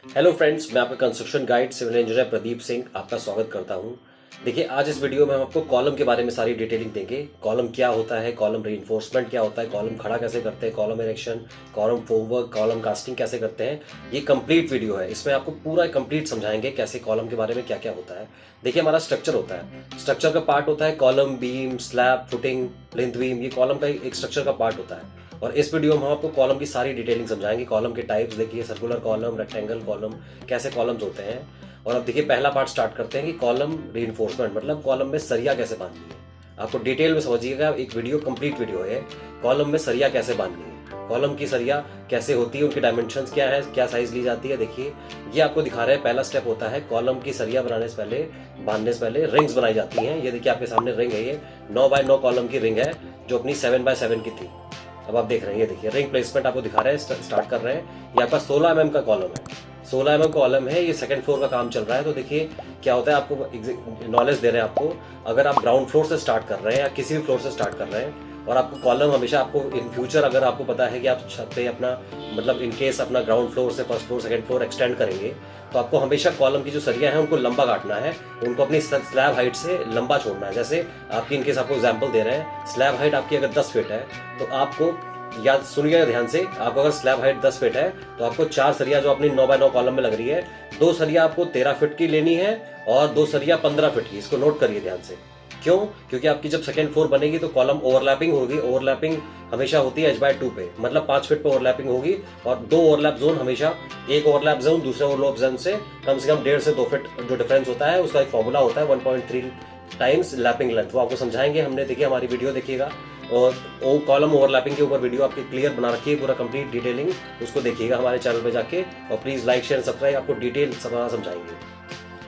Hello friends, मैं आपका construction guide civil engineer Pradeep Singh आपका स्वागत करता हूं। देखिए, आज इस वीडियो में हम आपको कॉलम के बारे में सारी डिटेलिंग देंगे। कॉलम क्या होता है, कॉलम रीइंफोर्समेंट क्या होता है, कॉलम खड़ा कैसे करते हैं, column erection, column formwork, column casting कैसे करते हैं। ये कंप्लीट वीडियो है, इसमें आपको पूरा कंप्लीट समझाएंगे कैसे कॉलम के बारे में क्या क्या होता है। देखिए, हमारा स्ट्रक्चर होता है, स्ट्रक्चर का पार्ट होता है column, beam, slab, footing, plinth beam. ये कॉलम का एक स्ट्रक्चर का पार्ट होता है और इस वीडियो में हम आपको कॉलम की सारी डिटेलिंग समझाएंगे। कॉलम के टाइप्स देखिए, सर्कुलर कॉलम, रेक्टेंगल कॉलम, कैसे कॉलम्स होते हैं। और अब देखिए, पहला पार्ट स्टार्ट करते हैं कि कॉलम रीइंफोर्समेंट मतलब कॉलम में सरिया कैसे बांधनी है। आपको डिटेल में समझिएगा, एक वीडियो कंप्लीट वीडियो है। कॉलम में सरिया कैसे बांधनी है, कॉलम की सरिया कैसे होती है, उनकी डायमेंशंस क्या है, क्या साइज ली जाती है। देखिए, ये आपको दिखा रहे हैं। पहला स्टेप होता है कॉलम की सरिया बनाने से पहले, बांधने से पहले रिंग्स बनाई जाती हैं। ये देखिए, आपके सामने रिंग है, ये 9x9 कॉलम की रिंग है जो अपनी 7x7 की थी। अब आप देख रहे हैं, ये देखिए रिंग प्लेसमेंट आपको दिखा रहे हैं, स्टार्ट कर रहे हैं। ये आपका 16 mm का कॉलम है, 16 mm कॉलम है। ये सेकंड फ्लोर का काम चल रहा है। तो देखिए क्या होता है, आपको नॉलेज दे रहे हैं आपको। अगर आप ग्राउंड फ्लोर से स्टार्ट कर रहे हैं या किसी भी फ्लोर से स्टार्ट कर रहे हैं और आपको कॉलम हमेशा, आपको इन फ्यूचर अगर आपको पता है कि आप छत पे अपना मतलब इन केस अपना ग्राउंड फ्लोर से first floor second floor extend करेंगे, तो आपको हमेशा कॉलम की जो सरिया है उनको लंबा काटना है, उनको अपनी स्लैब हाइट से लंबा छोड़ना है। जैसे आपकी इनकेस आपको एग्जाम्पल दे रहे हैं, स्लैब हाइट आपकी अगर 10 फीट है तो आपको, याद सुनिएगा ध्यान से, आपको अगर स्लैब हाइट 10 फीट है तो आपको 4 सरिया जो अपनी 9x9 कॉलम में लग रही है, 2 सरिया आपको 13 फीट की लेनी है और 2 सरिया 15 फीट की। इसको नोट करिए ध्यान से। क्यों? क्योंकि आपकी जब सेकंड फ्लोर बनेगी तो कॉलम ओवरलैपिंग होगी। ओवरलैपिंग हमेशा होती है h/2 पे, मतलब 5 फीट पे ओवरलैपिंग होगी और 2 ओवरलैप जोन हमेशा, एक ओवरलैप जोन दूसरे ओवरलैप जोन से कम 1.5 से 2 फीट जो डिफरेंस होता है, उसका एक फॉर्मूला होता है 1.3 टाइम्स लैपिंग लेंथ। वो आपको समझाएंगे हमने। देखिए, हमारी वीडियो देखिएगा और वो कॉलम ओवरलैपिंग के ऊपर वीडियो आपकी क्लियर बना रखी है, पूरा कंप्लीट डिटेलिंग, उसको देखिएगा हमारे चैनल पे जाके। और प्लीज लाइक शेयर सब्सक्राइब, आपको डिटेल समझाएंगे।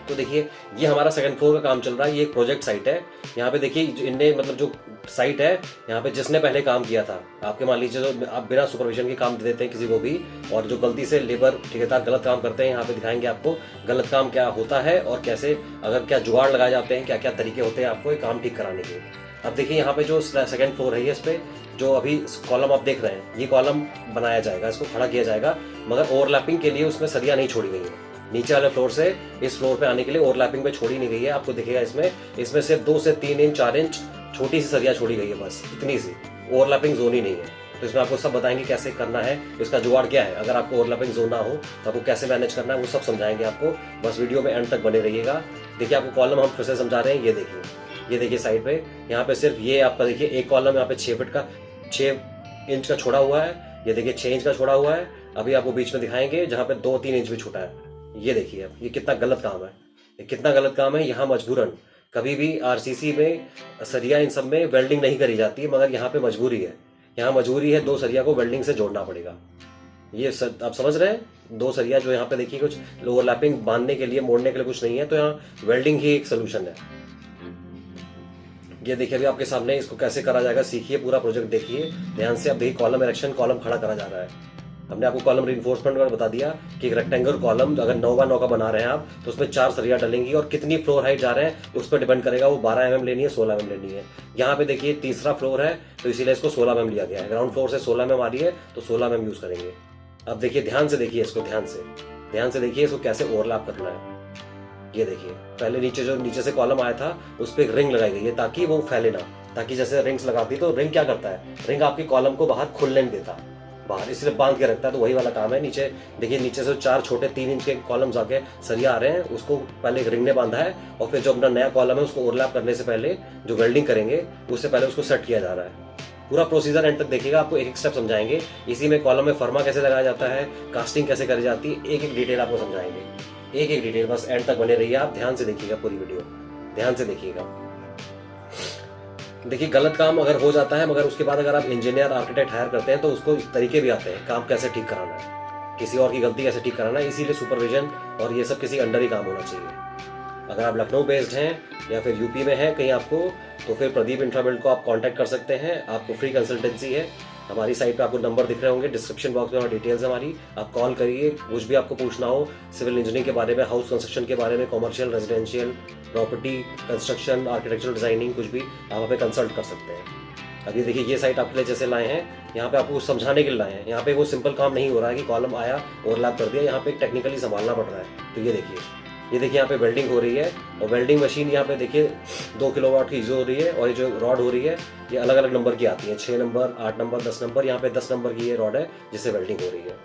तो देखिए, ये हमारा सेकंड फ्लोर का काम चल रहा है। ये एक प्रोजेक्ट साइट है। यहाँ पे देखिए, इनने मतलब जो साइट है, यहाँ पे जिसने पहले काम किया था, आपके मान लीजिए जो आप बिना सुपरविजन के काम दे देते हैं किसी को भी, और जो गलती से लेबर ठेकेदार गलत काम करते हैं, यहाँ पे दिखाएंगे आपको गलत काम क्या होता है और कैसे, अगर क्या जुगाड़ लगाए जाते हैं, क्या क्या तरीके होते हैं आपको ये काम ठीक कराने के। अब देखिए, यहाँ पे जो सेकंड फ्लोर है, ये इस पे जो अभी कॉलम आप देख रहे हैं, ये कॉलम बनाया जाएगा, इसको खड़ा किया जाएगा, मगर ओवरलैपिंग के लिए उसमें सरिया नहीं छोड़ी गई है। नीचे वाले फ्लोर से इस फ्लोर पे आने के लिए ओवरलैपिंग पे छोड़ी नहीं गई है। आपको दिखेगा इसमें सिर्फ 2 से 3 इंच 4 इंच छोटी सी सरिया छोड़ी गई है, बस इतनी सी। ओवरलैपिंग जोन ही नहीं है। तो इसमें आपको सब बताएंगे कैसे करना है, इसका जुगाड़ क्या है। अगर आपको ओवरलैपिंग जोन ना हो तो आपको कैसे मैनेज करना है, वो सब समझाएंगे आपको। बस वीडियो में एंड तक बने रहिएगा। देखिए, आपको कॉलम हम फिर से समझा रहे हैं। ये देखिए साइड पे, यहाँ पे सिर्फ ये आपका देखिए एक कॉलम यहाँ पे 6 फीट का, 6 इंच का छोड़ा हुआ है। ये देखिए 6 इंच का छोड़ा हुआ है। अभी आपको बीच में दिखाएंगे जहाँ पे 2-3 इंच भी छोटा है। ये देखिए, अब ये कितना गलत काम है, ये कितना गलत काम है। यहाँ मजबूरन कभी भी आरसीसी में सरिया इन सब में वेल्डिंग नहीं करी जाती है, मगर यहाँ पे मजबूरी है। यहाँ मजबूरी है, 2 सरिया को वेल्डिंग से जोड़ना पड़ेगा। ये आप समझ रहे हैं, 2 सरिया जो यहाँ पे देखिए, कुछ ओवरलैपिंग बांधने के लिए, मोड़ने के लिए कुछ नहीं है, तो यहाँ वेल्डिंग ही एक सोल्यूशन है। ये देखिए, अभी आपके सामने इसको कैसे करा जाएगा, सीखिए, पूरा प्रोजेक्ट देखिए ध्यान से। अब देखिए, कॉलम इरेक्शन, कॉलम खड़ा करा जा रहा है। हमने आपको कॉलम रीइंफोर्समेंट का बता दिया कि एक रेक्टेंगल कॉलम अगर 9x9 का बना रहे हैं आप, तो उसमें 4 सरिया डलेंगी और कितनी फ्लोर हाइट जा रहे हैं उस पर डिपेंड करेगा। वो 12 mm लेनी है, 16 mm लेनी है। यहाँ पे देखिए तीसरा फ्लोर है तो इसीलिए इसको 16 mm लिया गया है। ग्राउंड फ्लोर से 16 mm आ रही है तो 16 mm यूज करेंगे। अब देखिए, ध्यान से देखिए इसको, ध्यान से देखिए इसको कैसे ओवरलैप करना है। ये देखिए, पहले नीचे से कॉलम आया था, उस पर एक रिंग लगाई गई है ताकि वो फैले ना। ताकि जैसे रिंग्स लगाती तो रिंग क्या करता है, रिंग आपकी कॉलम को बाहर खुलने नहीं देता, बाहर इसलिए बांध के रखता है। तो वही वाला काम है। नीचे देखिए, नीचे से 4 छोटे 3 इंच के कॉलम्स आके सरिया आ रहे हैं, उसको पहले एक रिंग ने बांधा है और फिर जो अपना नया कॉलम है उसको ओवरलैप करने से पहले जो वेल्डिंग करेंगे उससे पहले उसको सेट किया जा रहा है। पूरा प्रोसीजर एंड तक देखिएगा, आपको एक एक स्टेप समझाएंगे। इसी में कॉलम में फर्मा कैसे लगाया जाता है, कास्टिंग कैसे करी जाती है, एक एक डिटेल आपको समझाएंगे। एक एक डिटेल, बस एंड तक बने रहिए आप, ध्यान से देखिएगा पूरी वीडियो, ध्यान से देखिएगा। देखिए, गलत काम अगर हो जाता है, मगर उसके बाद अगर आप इंजीनियर आर्किटेक्ट हायर करते हैं तो उसको तरीके भी आते हैं काम कैसे ठीक कराना है, किसी और की गलती कैसे ठीक कराना है। इसीलिए सुपरविजन और ये सब किसी अंडर ही काम होना चाहिए। अगर आप लखनऊ बेस्ड हैं या फिर यूपी में हैं कहीं आपको, तो फिर प्रदीप इंफ्राबिल्ड को आप कांटेक्ट कर सकते हैं। आपको फ्री कंसल्टेंसी है। हमारी साइट पे आपको नंबर दिख रहे होंगे, डिस्क्रिप्शन बॉक्स में और डिटेल्स हमारी, आप कॉल करिए। कुछ भी आपको पूछना हो सिविल इंजीनियरिंग के बारे में, हाउस कंस्ट्रक्शन के बारे में, commercial, residential, property, construction, architectural designing, कुछ भी आप हमें कंसल्ट कर सकते हैं। अभी देखिए ये साइट आपके लिए जैसे लाए हैं, यहाँ पे आपको समझाने के लिए लाए हैं। यहाँ पे वो सिंपल काम नहीं हो रहा है कि कॉलम आया ओवरलैप कर दिया, यहाँ पे टेक्निकली संभालना पड़ रहा है। तो ये देखिए यहाँ पे वेल्डिंग हो रही है, और वेल्डिंग मशीन यहाँ पे देखिए 2 किलोवाट की यूज हो रही है, और ये जो रॉड हो रही है ये अलग अलग नंबर की आती है, 6 नंबर, 8 नंबर, 10 नंबर। यहाँ पे 10 नंबर की ये रॉड है जिससे वेल्डिंग हो रही है।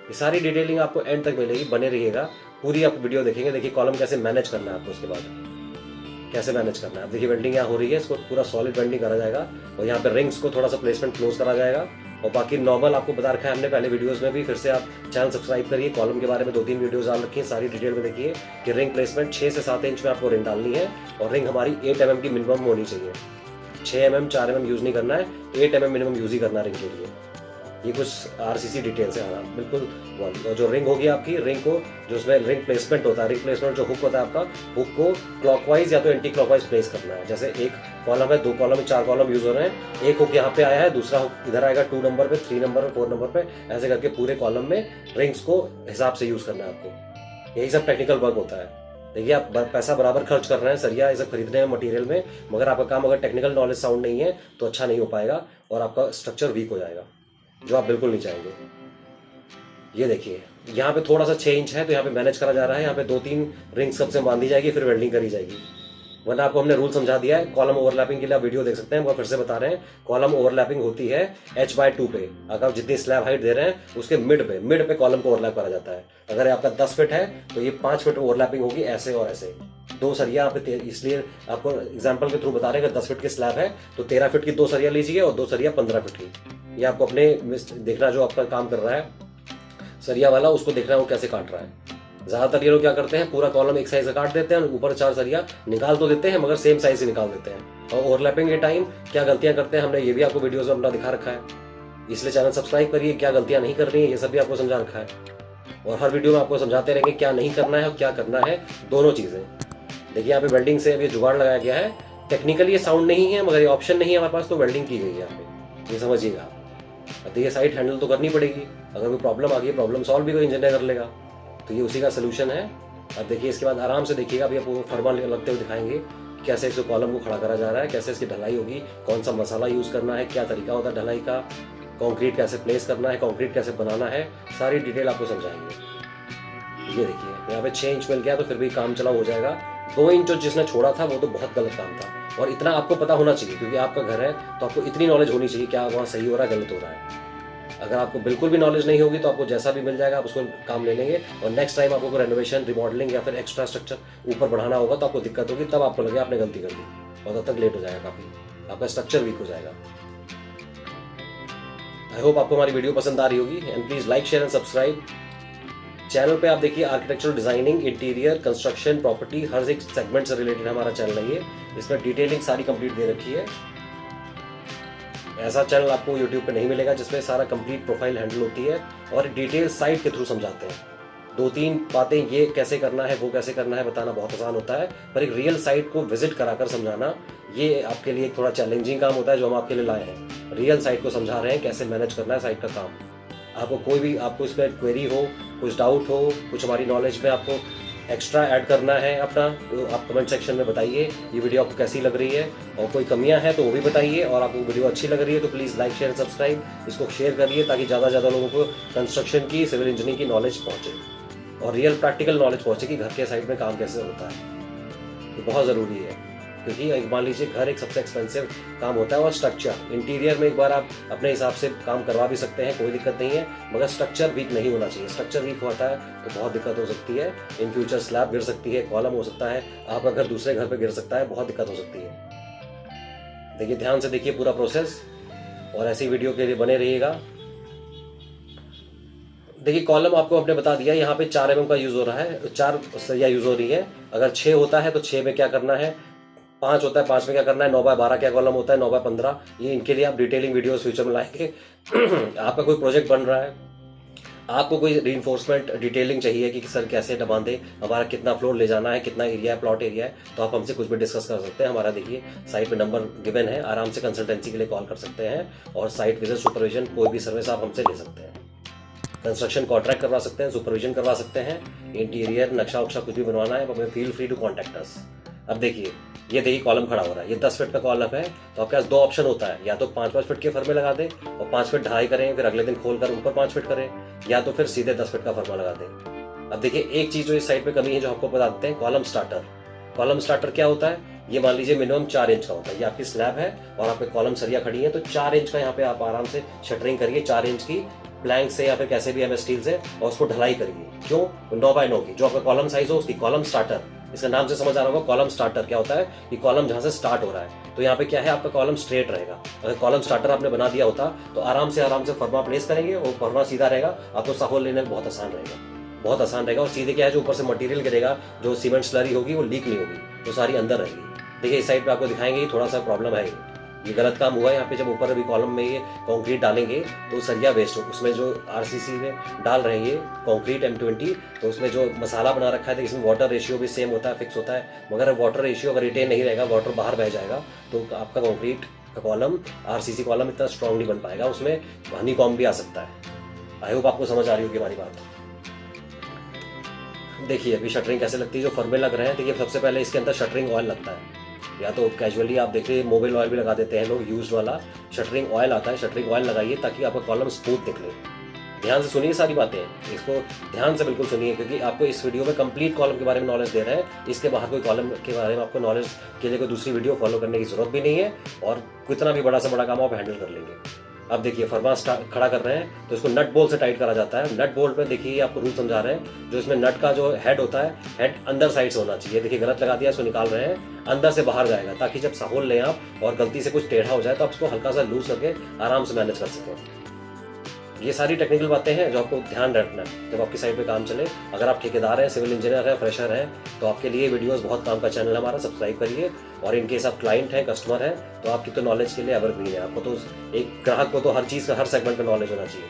ये सारी डिटेलिंग आपको एंड तक मिलेगी, बने रहिएगा, पूरी आप वीडियो देखेंगे। देखिए कॉलम कैसे मैनेज करना है आपको, उसके बाद कैसे मैनेज करना है। देखिए वेल्डिंग यहाँ हो रही है, इसको पूरा सॉलिड वेल्डिंग करा जाएगा, और यहाँ पे रिंग्स को थोड़ा सा प्लेसमेंट क्लोज करा जाएगा। और बाकी नॉर्मल आपको बता रखा है हमने पहले वीडियोस में भी, फिर से आप चैनल सब्सक्राइब करिए। कॉलम के बारे में 2-3 वीडियोस डाल रखी है, सारी डिटेल में देखिए कि रिंग प्लेसमेंट 6 से 7 इंच में आपको रिंग डालनी है, और रिंग हमारी 8 mm की मिनिमम होनी चाहिए। 6 mm 4 mm यूज़ नहीं करना है, 8 mm मिनिमम यूज़ ही करना है रिंग के लिए। ये कुछ आरसीसी डिटेल्स है, हाँ बिल्कुल वन। और जो रिंग होगी आपकी, रिंग को जो उसमें रिंग प्लेसमेंट होता है, रिंग प्लेसमेंट जो हुक होता है आपका, हुक को क्लॉकवाइज या तो एंटी क्लॉकवाइज प्लेस करना है। जैसे एक कॉलम है, 2 कॉलम, 4 कॉलम यूज हो रहे हैं, एक हुक यहाँ पे आया है, दूसरा हुक इधर आएगा 2 नंबर पे, 3 नंबर पे, 4 नंबर पे, ऐसे करके पूरे कॉलम में रिंग्स को हिसाब से यूज करना है आपको। यही सब टेक्निकल वर्क होता है। देखिए आप पैसा बराबर खर्च कर रहे हैं सरिया ये सब खरीदने में, मटेरियल में, मगर आपका काम अगर टेक्निकल नॉलेज साउंड नहीं है तो अच्छा नहीं हो पाएगा, और आपका स्ट्रक्चर वीक हो जाएगा, जो आप बिल्कुल नहीं चाहेंगे। ये देखिए यहाँ पे थोड़ा सा 6 इंच है, तो यहाँ पे मैनेज करा जा रहा है। यहाँ पे 2-3 रिंग्स कब से बांधी जाएगी, फिर वेल्डिंग करी जाएगी। वरना आपको हमने रूल समझा दिया है। कॉलम ओवरलैपिंग के लिए आप वीडियो देख सकते हैं, वो फिर से बता रहे हैं। कॉलम ओवरलैपिंग होती है h/2 पे। अगर आप जितनी स्लैब हाइट दे रहे हैं उसके मिड पे कॉलम को ओवरलैप करा जाता है। अगर आपका 10 फीट है तो ये 5 फीट ओवरलैपिंग होगी, ऐसे और ऐसे 2 सरिया यहाँ पे। इसलिए आपको एग्जाम्पल के थ्रू बता रहे हैं, अगर 10 फीट की स्लैब है तो 13 फीट की 2 सरिया लीजिए, और 2 सरिया 15 फीट की। ये आपको अपने देखना, जो आपका काम कर रहा है सरिया वाला, उसको देखना है वो कैसे काट रहा है। ज्यादातर ये लोग क्या करते हैं, पूरा कॉलम एक साइज का काट देते हैं, ऊपर 4 सरिया निकाल तो देते हैं, मगर सेम साइज से निकाल देते हैं। और ओवरलैपिंग के टाइम क्या गलतियां करते हैं, हमने ये भी आपको वीडियोस में अपना दिखा रखा है। इसलिए चैनल सब्सक्राइब करिए, क्या गलतियां नहीं कर रही है ये सब भी आपको समझा रखा है, और हर वीडियो में आपको समझाते रहेंगे क्या नहीं करना है और क्या करना है, दोनों चीजें। देखिए यहाँ पे वेल्डिंग से अभी जुगाड़ लगाया गया है। टेक्निकली ये साउंड नहीं है, मगर ये ऑप्शन नहीं है हमारे पास, तो वेल्डिंग की गई है यहाँ पे, ये समझिएगा। तो ये साइट हैंडल तो करनी पड़ेगी, अगर कोई प्रॉब्लम आ गई, प्रॉब्लम सॉल्व भी कोई इंजीनियर कर लेगा, तो ये उसी का सोल्यूशन है। अब देखिए इसके बाद आराम से देखिएगा, अभी आपको फरमा लगते हुए दिखाएंगे कैसे इस कॉलम को खड़ा करा जा रहा है, कैसे इसकी ढलाई होगी, कौन सा मसाला यूज करना है, क्या तरीका होता है ढलाई का, कंक्रीट कैसे प्लेस करना है, कंक्रीट कैसे बनाना है, सारी डिटेल आपको समझाएंगे। ये देखिए यहाँ पे 6 इंच मिल गया तो फिर भी काम चला हो जाएगा। 2 इंच जो जिसने छोड़ा था वो तो बहुत गलत काम था, और इतना आपको पता होना चाहिए, क्योंकि आपका घर है तो आपको इतनी नॉलेज होनी चाहिए क्या वहाँ सही हो रहा है, गलत हो रहा है। अगर आपको बिल्कुल भी नॉलेज नहीं होगी तो आपको जैसा भी मिल जाएगा आप उसको काम ले लेंगे, और नेक्स्ट टाइम आपको रेनोवेशन, रिमॉडलिंग या फिर एक्स्ट्रा स्ट्रक्चर ऊपर बढ़ाना होगा तो आपको दिक्कत होगी, तब आपको लगे आपने गलती कर दी, और तब तक लेट हो जाएगा, काफी आपका स्ट्रक्चर वीक हो जाएगा। आई होप आपको हमारी वीडियो पसंद आ रही होगी, and please like, share and subscribe. Channel पे आप देखिए architectural designing, interior, construction, property, हर एक सेगमेंट से रिलेटेड हमारा चैनल है ये। इसमें डिटेलिंग सारी कंप्लीट दे रखी है। ऐसा चैनल आपको YouTube पे नहीं मिलेगा जिसमें सारा कंप्लीट प्रोफाइल हैंडल होती है, और डिटेल साइट के थ्रू समझाते हैं। 2-3 बातें ये कैसे करना है, वो कैसे करना है बताना बहुत आसान होता है, पर एक रियल साइट को विजिट कराकर समझाना ये आपके लिए एक थोड़ा चैलेंजिंग काम होता है, जो हम आपके लिए लाए हैं। रियल साइट को समझा रहे हैं कैसे मैनेज करना है साइट का काम। आपको कोई भी आपको इसमें क्वेरी हो, कुछ डाउट हो, कुछ हमारी नॉलेज में आपको एक्स्ट्रा ऐड करना है अपना, तो आप कमेंट सेक्शन में बताइए ये वीडियो आपको कैसी लग रही है, और कोई कमियां हैं तो वो भी बताइए। और आपको वीडियो अच्छी लग रही है तो प्लीज़ लाइक, शेयर, सब्सक्राइब, इसको शेयर करिए ताकि ज़्यादा से ज़्यादा लोगों को कंस्ट्रक्शन की, सिविल इंजीनियरिंग की नॉलेज पहुँचे, और रियल प्रैक्टिकल नॉलेज पहुँचे कि घर के साइड में काम कैसे होता है। ये बहुत ज़रूरी है, क्योंकि मान लीजिए घर एक सबसे एक्सपेंसिव काम होता है, और स्ट्रक्चर इंटीरियर में एक बार आप अपने हिसाब से काम करवा भी सकते हैं, कोई दिक्कत नहीं है, मगर स्ट्रक्चर वीक नहीं होना चाहिए। स्ट्रक्चर वीक होता है तो बहुत दिक्कत हो सकती है, इन फ्यूचर स्लैब गिर सकती है, कॉलम हो सकता है, आपका घर दूसरे घर पे गिर सकता है, बहुत दिक्कत हो सकती है। देखिए ध्यान से देखिए पूरा प्रोसेस, और ऐसी वीडियो के लिए बने रहिएगा। देखिए कॉलम आपको हमने बता दिया, यहाँ पे 4 mm का यूज हो रहा है, 4 सरिया यूज हो रही है। अगर 6 होता है तो 6 में क्या करना है, 5 होता है 5 में क्या करना है, 9/12 क्या कॉलम होता है, 9/15। ये इनके लिए आप डिटेलिंग वीडियोस फ्यूचर में लाएंगे। आपका कोई प्रोजेक्ट बन रहा है, आपको कोई रीइंफोर्समेंट डिटेलिंग चाहिए कि सर कैसे बांधे, हमारा कितना फ्लोर ले जाना है, कितना एरिया है, प्लॉट एरिया है, तो आप हमसे कुछ भी डिस्कस कर सकते हैं। हमारा देखिए साइट पे नंबर गिवन है, आराम से कंसल्टेंसी के लिए कॉल कर सकते हैं, और साइट विजिट, सुपरविजन, कोई भी सर्विस आप हमसे ले सकते हैं। कंस्ट्रक्शन कॉन्ट्रैक्ट करवा सकते हैं, सुपरविजन करवा सकते हैं, इंटीरियर नक्शा वक्शा कुछ भी बनवाना है, feel free to contact us. अब देखिए, ये देखिए कॉलम खड़ा हो रहा है, ये 10 फीट का कॉलम है, तो आपके पास दो ऑप्शन होता है, या तो 5-5 फीट के फर्मे लगा दें और 5 फीट ढलाई करें, फिर अगले दिन खोलकर ऊपर 5 फीट करें, या तो फिर सीधे 10 फीट का फर्मा लगा दें। अब देखिए, एक चीज जो इस साइड पे कमी है जो आपको बता देते हैं, कॉलम स्टार्टर। कॉलम स्टार्टर क्या होता है? ये मान लीजिए मिनिमम 4 इंच का होता है। ये आपकी स्लैब है और आपके कॉलम सरिया खड़ी है, तो 4 इंच का यहाँ पे आप आराम से शटरिंग करिए, 4 इंच की प्लैंक से या फिर कैसे भी एमएस स्टील से, और उसको ढलाई करिए। क्यों? 9x9 की जो आपका कॉलम साइज हो उसकी, कॉलम स्टार्टर। इसका नाम से समझ आ रहा होगा, कॉलम स्टार्टर क्या होता है कि कॉलम जहां से स्टार्ट हो रहा है, तो यहाँ पे क्या है, आपका कॉलम स्ट्रेट रहेगा। अगर कॉलम स्टार्टर आपने बना दिया होता तो आराम से फर्मा प्लेस करेंगे और फर्मा सीधा रहेगा, आपको साहोल लेने में बहुत आसान रहेगा, बहुत आसान रहेगा। और सीधे क्या है, जो ऊपर से मटेरियल गिरेगा, जो सीमेंट स्लरी होगी वो लीक नहीं होगी, वो सारी अंदर रहेगी। देखिए इस साइड पे आपको दिखाएंगे, थोड़ा सा प्रॉब्लम है, ये गलत काम हुआ है यहाँ पे। जब ऊपर अभी कॉलम में ये कंक्रीट डालेंगे तो सरिया वेस्ट हो, उसमें जो आरसीसी में डाल रहे हैं ये कंक्रीट M20, तो उसमें जो मसाला बना रखा है, तो इसमें वाटर रेशियो भी सेम होता है, फिक्स होता है, मगर वाटर रेशियो अगर रिटेन नहीं रहेगा, वाटर बाहर बह जाएगा, तो आपका कंक्रीट का कॉलम, आरसीसी कॉलम इतना स्ट्रांग नहीं बन पाएगा, उसमें हनी कॉम्ब भी आ सकता है। आई होप आपको समझ आ रही होगी हमारी बात। देखिए अभी शटरिंग कैसे लगती है, जो फर्मे लग रहे हैं, देखिए सबसे पहले इसके अंदर शटरिंग ऑयल लगता है, या तो कैजुअली आप देखिए मोबाइल ऑयल भी लगा देते हैं लोग, यूज्ड वाला शटरिंग ऑयल आता है, शटरिंग ऑयल लगाइए ताकि आपका कॉलम स्मूथ निकले। ध्यान से सुनिए सारी बातें, इसको ध्यान से बिल्कुल सुनिए, क्योंकि आपको इस वीडियो में कंप्लीट कॉलम के बारे में नॉलेज दे रहे हैं। इसके बाहर कोई कॉलम के बारे में आपको नॉलेज के लिए कोई दूसरी वीडियो फॉलो करने की जरूरत भी नहीं है, और कितना भी बड़ा से बड़ा काम आप हैंडल कर लेंगे। अब देखिए फर्मा खड़ा कर रहे हैं, तो इसको नट बोल्ट से टाइट करा जाता है। नट बोल्ट में देखिए आपको रूल समझा रहे हैं, जो इसमें नट का जो हेड होता है, हेड अंदर साइड से होना चाहिए। देखिए गलत लगा दिया, इसको निकाल रहे हैं, अंदर से बाहर जाएगा, ताकि जब साहोल लें आप और गलती से कुछ टेढ़ा हो जाए तो आप उसको हल्का सा लूज करके आराम से मैनेज कर सकें। ये सारी टेक्निकल बातें हैं जो आपको ध्यान रखना है जब आपकी साइड पे काम चले। अगर आप ठेकेदार हैं, सिविल इंजीनियर हैं, फ्रेशर हैं, तो आपके लिए वीडियोस बहुत काम का चैनल है हमारा, सब्सक्राइब करिए। और इनकेस आप क्लाइंट हैं, कस्टमर हैं, तो आपकी तो नॉलेज के लिए एवरग्रीन है। आपको तो एक ग्राहक को तो हर चीज़ का, हर सेगमेंट का नॉलेज होना चाहिए,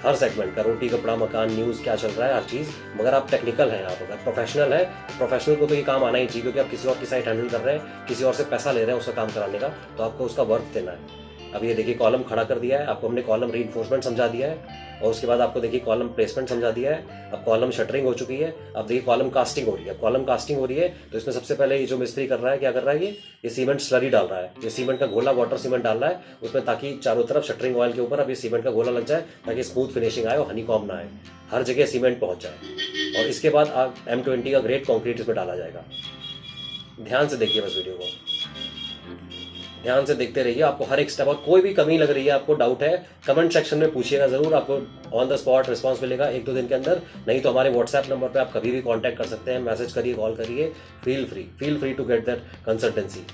हर सेगमेंट का, रोटी कपड़ा मकान न्यूज़ क्या चल रहा है, हर चीज़। मगर आप टेक्निकल हैं, आप अगर प्रोफेशनल है, प्रोफेशनल को तो ये काम आना ही चाहिए, क्योंकि आप किसी और की साइट हैंडल कर रहे हैं, किसी और से पैसा ले रहे हैं उसका काम कराने का, तो आपको उसका वर्क देना है। अब ये देखिए कॉलम खड़ा कर दिया है, आपको हमने कॉलम रीइंफोर्समेंट समझा दिया है, और उसके बाद आपको देखिए कॉलम प्लेसमेंट समझा दिया है। अब कॉलम शटरिंग हो चुकी है, अब देखिए कॉलम कास्टिंग हो रही है। कॉलम कास्टिंग हो रही है तो इसमें सबसे पहले ये जो मिस्त्री कर रहा है, क्या कर रहा है, ये सीमेंट स्लरी डाल रहा है, ये सीमेंट का घोला, वाटर सीमेंट डाल रहा है उसमें, ताकि चारों तरफ शटरिंग ऑयल के ऊपर अब ये सीमेंट का घोला लग जाए, ताकि स्मूथ फिनिशिंग आए और हनी कॉम्ब ना आए, हर जगह सीमेंट पहुंच जाए। और इसके बाद M20 का ग्रेड कॉन्क्रीट इसमें डाला जाएगा। ध्यान से देखिए बस वीडियो को, ध्यान से देखते रहिए, आपको हर एक स्टेप, और कोई भी कमी लग रही है, आपको डाउट है, कमेंट सेक्शन में पूछिएगा जरूर, आपको ऑन द स्पॉट रिस्पांस मिलेगा 1-2 दिन के अंदर। नहीं तो हमारे व्हाट्सएप नंबर पे आप कभी भी कांटेक्ट कर सकते हैं, मैसेज करिए, कॉल करिए, feel free to get that consultancy.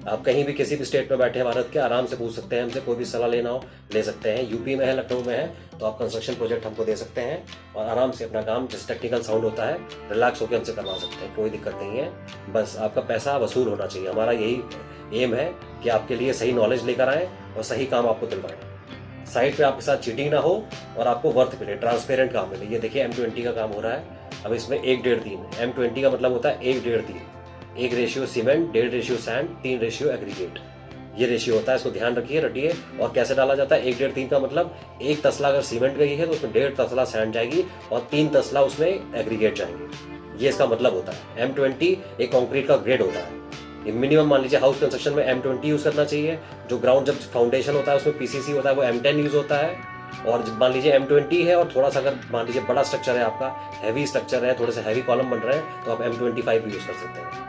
आप कहीं भी किसी भी स्टेट में बैठे हैं भारत के, आराम से पूछ सकते हैं हमसे, कोई भी सलाह लेना हो ले सकते हैं। यूपी में है, लखनऊ में है, तो आप कंस्ट्रक्शन प्रोजेक्ट हमको दे सकते हैं और आराम से अपना काम, जिस टेक्निकल साउंड होता है, रिलैक्स होकर हमसे करवा सकते हैं, कोई दिक्कत नहीं है। बस आपका पैसा वसूल होना चाहिए, हमारा यही एम है कि आपके लिए सही नॉलेज लेकर आएँ और सही काम आपको दिलवाएं। साइट पे आपके साथ चीटिंग ना हो और आपको वर्थ मिले, ट्रांसपेरेंट काम मिले। ये देखिए M20 का काम हो रहा है, अब इसमें 1-1.5-3, M20 का मतलब होता है 1-1.5-3, 1 ratio cement, 1.5 ratio sand, 3 ratio aggregate, ये रेशियो होता है, इसको ध्यान रखिए, रटिए। और कैसे डाला जाता है, 1-1.5-3 का मतलब 1 तसला अगर सीमेंट गई है तो उसमें 1.5 तसला सैंड जाएगी और 3 तसला उसमें एग्रीगेट जाएंगे, ये इसका मतलब होता है। M20 एक कंक्रीट का ग्रेड होता है, ये मिनिमम मान लीजिए हाउस कंस्ट्रक्शन में M20 यूज करना चाहिए। जो ग्राउंड जब फाउंडेशन होता है उसमें PCC होता है, वो M10 यूज होता है। और जब मान लीजिए M20 है और थोड़ा सा अगर मान लीजिए बड़ा स्ट्रक्चर है आपका, हैवी स्ट्रक्चर है, थोड़े से हैवी कॉलम बन रहे हैं, तो आप M25 भी यूज कर सकते हैं।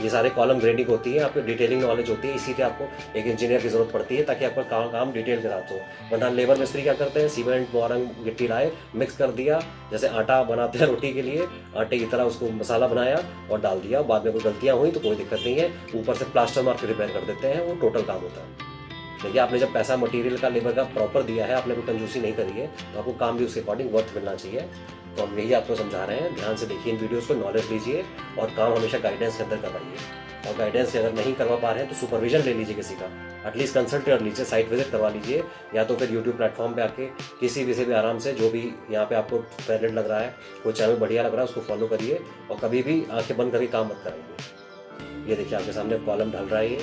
ये सारे कॉलम ग्रेडिंग होती है, आपको डिटेलिंग नॉलेज होती है, इसीलिए आपको एक इंजीनियर की जरूरत पड़ती है, ताकि आपका काम डिटेल के साथ हो। वरना लेबर मिस्त्री क्या करते हैं, सीमेंट बोरंग गिट्टी लाए, मिक्स कर दिया, जैसे आटा बनाते हैं रोटी के लिए, आटे की तरह उसको मसाला बनाया और डाल दिया, बाद में कोई गलतियां हुई तो कोई दिक्कत नहीं है, ऊपर से प्लास्टर मार के रिपेयर कर देते हैं, वो टोटल काम होता है। देखिए आपने जब पैसा मटेरियल का, लेबर का प्रॉपर दिया है, आपने कोई कंजूसी नहीं करी है, तो आपको काम भी उसके अकॉर्डिंग वर्थ मिलना चाहिए। तो हम यही आपको समझा रहे हैं, ध्यान से देखिए इन वीडियोस को, नॉलेज लीजिए और काम हमेशा गाइडेंस के अंदर करवाइए। और गाइडेंस से अगर नहीं करवा पा रहे हैं तो सुपरविजन ले लीजिए किसी का, एटलीस्ट कंसल्ट कर लीजिए, साइट विजिट करवा लीजिए, या तो फिर यूट्यूब प्लेटफॉर्म पे आके किसी भी से भी आराम से, जो भी यहाँ पे आपको टैलेंट लग रहा है, कोई चैनल बढ़िया लग रहा है, उसको फॉलो करिए और कभी भी आंखें बंद करके काम मत कराइए। ये देखिए आपके सामने कॉलम ढल रहा है ये,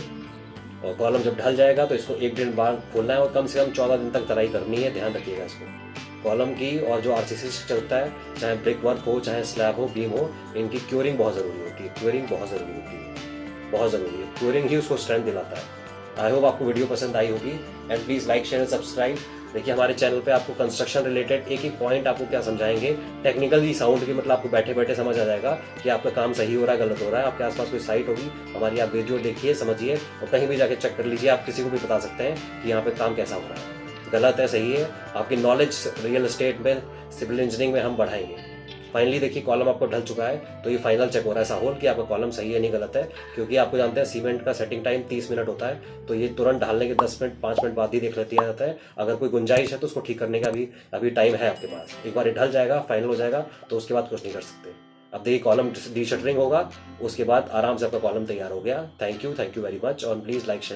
और कॉलम जब ढल जाएगा तो इसको 1 दिन बाद खोलना है और कम से कम 14 दिन तक तराई करनी है, ध्यान रखिएगा इसको कॉलम की। और जो RCC चलता है, चाहे ब्रिक वर्क हो, चाहे स्लैब हो, बीम हो, इनकी क्योरिंग बहुत ज़रूरी होती है, क्योरिंग बहुत ज़रूरी होती है। बहुत ज़रूरी है। क्यूरिंग ही उसको स्ट्रेंथ दिलाता है। आई होप आपको वीडियो पसंद आई होगी and please like share subscribe. देखिए हमारे चैनल पे आपको कंस्ट्रक्शन रिलेटेड एक एक पॉइंट आपको क्या समझाएंगे, टेक्निकली साउंड की मतलब आपको बैठे बैठे समझ आ जाएगा कि आपका काम सही हो रहा है गलत हो रहा है। आपके आसपास कोई साइट होगी हमारी, आप वीडियो देखिए समझिए और कहीं भी जाके चेक कर लीजिए। आप किसी को भी बता सकते हैं कि यहाँ पे काम कैसा हो रहा है, गलत है सही है। आपकी नॉलेज रियल एस्टेट में, सिविल इंजीनियरिंग में हम बढ़ाएंगे। फाइनली देखिए कॉलम आपको ढल चुका है, तो ये फाइनल चेक हो रहा है साहोल कि आपका कॉलम सही है नहीं गलत है। क्योंकि आपको जानते हैं सीमेंट का सेटिंग टाइम 30 मिनट होता है, तो ये तुरंत ढालने के 10 मिनट 5 मिनट बाद ही देख लेती जाता है। अगर कोई गुंजाइश है तो उसको ठीक करने का भी अभी टाइम है आपके पास। एक बार ये ढल जाएगा फाइनल हो जाएगा तो उसके बाद कुछ नहीं कर सकते। अब देखिए कॉलम डी शटरिंग होगा, उसके बाद आराम से आपका कॉलम तैयार हो गया। थैंक यू वेरी मच और प्लीज़ लाइक शेयर।